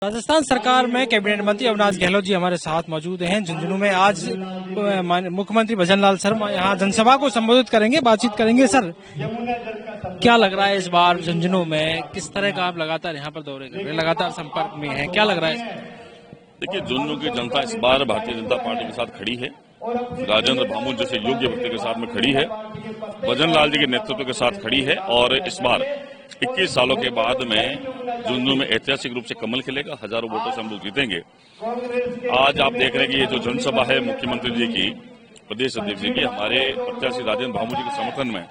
राजस्थान सरकार में कैबिनेट मंत्री अविनाश गहलोत जी हमारे साथ मौजूद हैं। झुंझुनू में आज मुख्यमंत्री भजनलाल शर्मा यहाँ जनसभा को संबोधित करेंगे, बातचीत करेंगे। सर, क्या लग रहा है इस बार झुंझुनू में किस तरह का आप लगातार यहाँ पर दौरे कर रहे हैं, लगातार संपर्क में है, क्या लग रहा है? देखिए, झुंझुनू की जनता इस बार भारतीय जनता पार्टी के साथ खड़ी है। राजेंद्र भामू जैसे योग्य व्यक्ति के साथ में खड़ी है, भजनलाल जी के नेतृत्व के साथ खड़ी है। और इस बार 21 सालों के बाद में झुंझुनू में ऐतिहासिक रूप से कमल खिलेगा, हजारों वोटों से हम लोग जीतेंगे। आज आप देख रहे हैं कि ये जो जनसभा है मुख्यमंत्री जी की, प्रदेश अध्यक्ष जी की, हमारे प्रत्याशी राजेंद्र भामू जी के समर्थन में,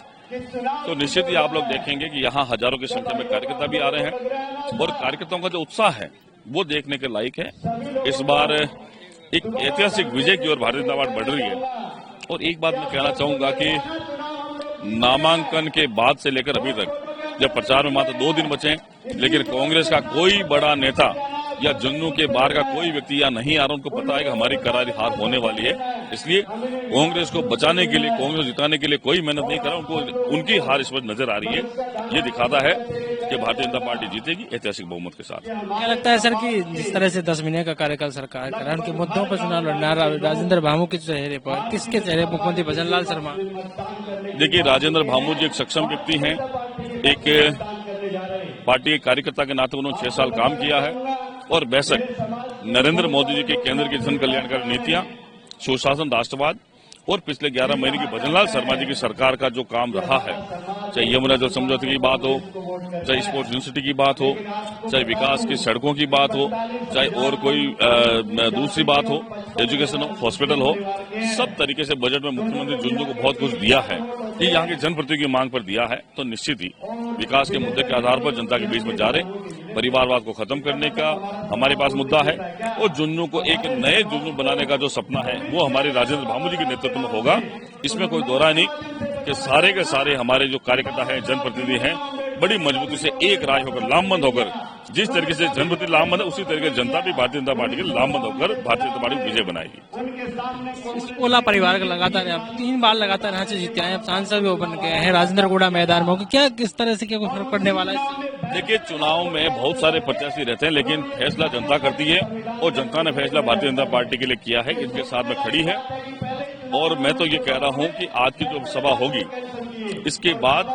तो निश्चित ही आप लोग देखेंगे कि यहाँ हजारों की संख्या में कार्यकर्ता भी आ रहे हैं और कार्यकर्ताओं का जो उत्साह है वो देखने के लायक है। इस बार एक ऐतिहासिक विजय की ओर भारतीय जनता पार्टी बढ़ रही है। और एक बात मैं कहना चाहूंगा कि नामांकन के बाद से लेकर अभी तक, जब प्रचार में मात्र 2 दिन बचे, लेकिन कांग्रेस का कोई बड़ा नेता या झुंझुनू के बाहर का कोई व्यक्ति यहाँ नहीं आ रहा। उनको पता है कि हमारी करारी हार होने वाली है, इसलिए कांग्रेस को बचाने के लिए, कांग्रेस जिताने के लिए कोई मेहनत नहीं कर रहा। उनको उनकी हार इस वक्त नजर आ रही है। ये दिखाता है कि भारतीय जनता पार्टी जीतेगी ऐतिहासिक बहुमत के साथ। क्या लगता है सर कि जिस तरह से 10 महीने का कार्यकाल सरकार कर रहा है, उनके मुद्दों पर चुनाव लड़ना, राजेंद्र भामू के चेहरे पर, किसके चेहरे पर मुख्यमंत्री भजनलाल शर्मा? देखिए, राजेंद्र भामू जी एक सक्षम व्यक्ति हैं। एक पार्टी के कार्यकर्ता के नाते उन्होंने 6 साल काम किया है और बेशक नरेंद्र मोदी जी के केंद्र की जन कल्याणकारी नीतियां, सुशासन, राष्ट्रवाद और पिछले 11 महीने की भजनलाल शर्मा जी की सरकार का जो काम रहा है, चाहे यमुना जल समझौते की बात हो, चाहे स्पोर्ट्स यूनिवर्सिटी की बात हो, चाहे विकास की सड़कों की बात हो, चाहे और कोई दूसरी बात हो, एजुकेशन हो, हॉस्पिटल हो, सब तरीके से बजट में मुख्यमंत्री झुंझुनू को बहुत कुछ दिया है। ये यहाँ के जनप्रतिनिधियों की मांग पर दिया है, तो निश्चित ही विकास के मुद्दे के आधार पर जनता के बीच में जा रहे, परिवारवाद को खत्म करने का हमारे पास मुद्दा है और झुंझुनू को एक नए झुंझुनू बनाने का जो सपना है वो हमारे राजेंद्र भामू जी के नेतृत्व में होगा। इसमें कोई दोहरा नहीं कि सारे के सारे हमारे जो कार्यकर्ता हैं, जनप्रतिनिधि हैं, बड़ी मजबूती से एक राय होकर, लामबंद होकर, जिस तरीके से जनप्रतिनिधि लामबंद है उसी तरीके जनता भी भारतीय जनता पार्टी के लामबंद होकर भारतीय जनता पार्टी विजय बनाएगी। इस ओला परिवार का लगातार आप 3 बार लगातार यहाँ से जीते हैं, अब सांसद भी बन गए हैं, राजेंद्रगुड़ा मैदान में, क्या किस तरह से क्या कोई फर्क पड़ने वाला है? देखिए, चुनाव में बहुत सारे प्रत्याशी रहते हैं, लेकिन फैसला जनता करती है और जनता ने फैसला भारतीय जनता पार्टी के लिए किया है, इनके साथ में खड़ी है। और मैं तो ये कह रहा हूं कि आज की जो सभा होगी, इसके बाद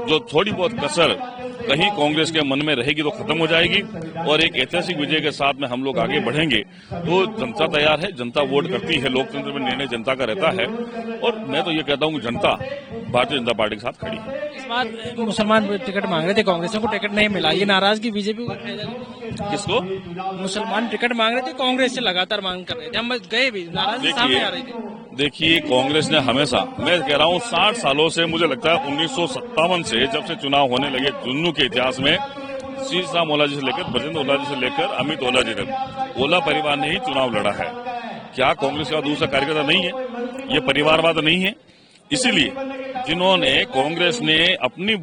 जो थोड़ी बहुत कसर कहीं कांग्रेस के मन में रहेगी तो खत्म हो जाएगी और एक ऐतिहासिक विजय के साथ में हम लोग आगे बढ़ेंगे। तो जनता तैयार है, जनता वोट करती है, लोकतंत्र में निर्णय जनता का रहता है और मैं तो ये कहता हूँ कि जनता भारतीय जनता पार्टी के साथ खड़ी है। इस बार मुसलमान टिकट मांग रहे थे, कांग्रेस को टिकट नहीं मिला, ये नाराजगी बीजेपी को? किसको? मुसलमान टिकट मांग रहे थे, कांग्रेस से लगातार मांग कर रहे थे, हम गए भी, नाराजगी सामने आ रही थी। देखिए, कांग्रेस ने हमेशा, मैं कह रहा हूँ 60 सालों से, मुझे लगता है 1957 से जब से चुनाव होने लगे झुंझुनू के इतिहास में, शीशराम ओला जी से लेकर, ब्रजेंद्र ओला जी से लेकर अमित ओला जी तक, ओला परिवार ने ही चुनाव लड़ा है। क्या कांग्रेस का दूसरा कार्यकर्ता नहीं है? ये परिवारवाद नहीं है? इसीलिए जिन्होंने, कांग्रेस ने अपने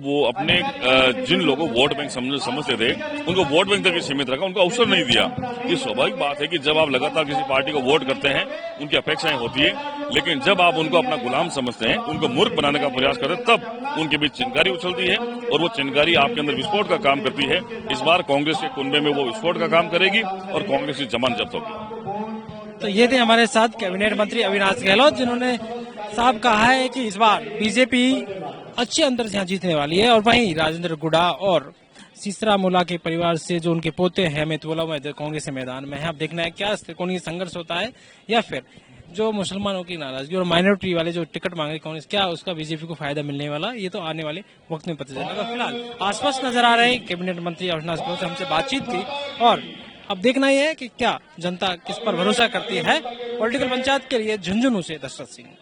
जिन लोगों को वोट बैंक समझते थे उनको वोट बैंक तक ही सीमित रखा, उनको अवसर नहीं दिया। ये स्वाभाविक बात है कि जब आप लगातार किसी पार्टी को वोट करते हैं उनकी अपेक्षाएं होती है, लेकिन जब आप उनको अपना गुलाम समझते हैं, उनको मूर्ख बनाने का प्रयास करते हैं, तब उनके बीच चिंगारी उछलती है और वो चिंगारी आपके अंदर विस्फोट का काम करती है। इस बार कांग्रेस के कुनबे में वो विस्फोट का काम करेगी और कांग्रेस की जमान जब्त होगी। तो ये थे हमारे साथ कैबिनेट मंत्री अविनाश गहलोत, जिन्होंने साफ कहा है कि इस बार बीजेपी अच्छे अंतर से यहाँ जीतने वाली है और वहीं राजेंद्रगुड़ा और शीशराम ओला के परिवार से जो उनके पोते हैं अमित ओला में कांग्रेस के मैदान में है। अब देखना है क्या त्रिकोणीय संघर्ष होता है या फिर जो मुसलमानों की नाराजगी और माइनॉरिटी वाले जो टिकट मांगे कांग्रेस, क्या उसका बीजेपी को फायदा मिलने वाला, ये तो आने वाले वक्त में पता चलेगा। फिलहाल आसपास नजर आ रहे कैबिनेट मंत्री अविनाश गहलोत से हमसे बातचीत की और अब देखना यह है कि क्या जनता किस पर भरोसा करती है। पॉलिटिकल पंचायत के लिए झुंझुनू से दशरथ सिंह।